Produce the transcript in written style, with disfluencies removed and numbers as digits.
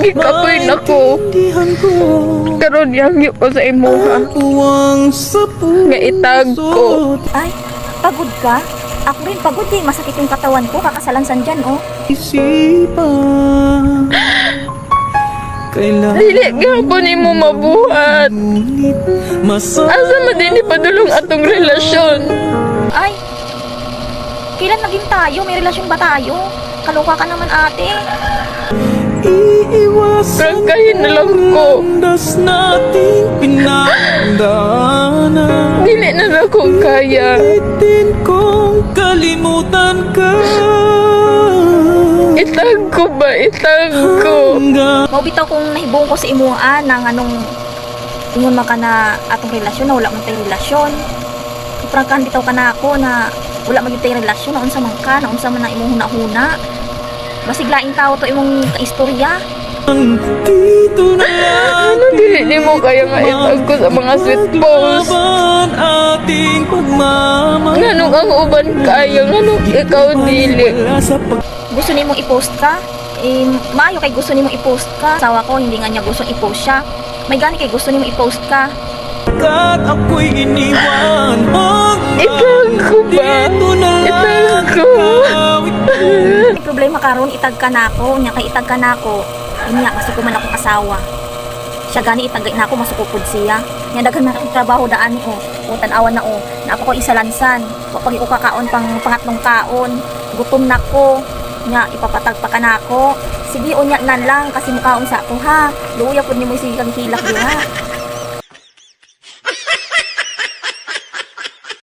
Gikapoy na ko. Karon yangyo ko sa imuha. Nga itag ko. Ay, pagod ka? Ako rin pagod eh. Masakit yung katawan ko. Kakasalansan dyan, oh. Dili gapon nimo mabuhat. Asa man din ipadulong atong relasyon. Ay, kailan naging tayo? May relasyon ba tayo? Kaloka ka naman, ate. Prangkahin na lang ko. Dili na ako kaya. Kalimutan ka. Itag ko ba? Itag ko. Maubitaw kong nahibong ko sa imuan ng anong ingon man ka na atong relasyon na wala man tayong relasyon. Iprangkahan bitaw ka na ako na wala man tayong relasyon na unsa man ka, na unsa man na imong huna-huna. Basiglaing tao to imong kaistorya. Dito na lang. Ano dili mo kaya nga itag ko sa mga sweet post? Ating pagmamahal. Nganong ang uban kaya, nganong ikaw dili? Gusto nimong i-post ka? Eh, maayo kay gusto nimong i-post ka. Sawa ko, hindi nga niya gusto i-post siya. May gani kay gusto nimong i-post ka. Kat ako'y iniwan. Itag ko ba? Dito na lang. Itag ko. May problema karon itag ka na ako. Nya kay itag ka na ako. Inya, masuko man akong asawa. Siya gani itagay na ako, masukupod siya. Nya daghan na akong trabaho daan ni o tan-awan na o. Na ako ko isalansan. Pag ko kakaon pang pangatlong kaon. Gutom na ko. Nya ipapatag pa ka na ako. Sige, unya na lang kasi mukhaon sa ako ha. Luya pud nimo sige kang hilak diha.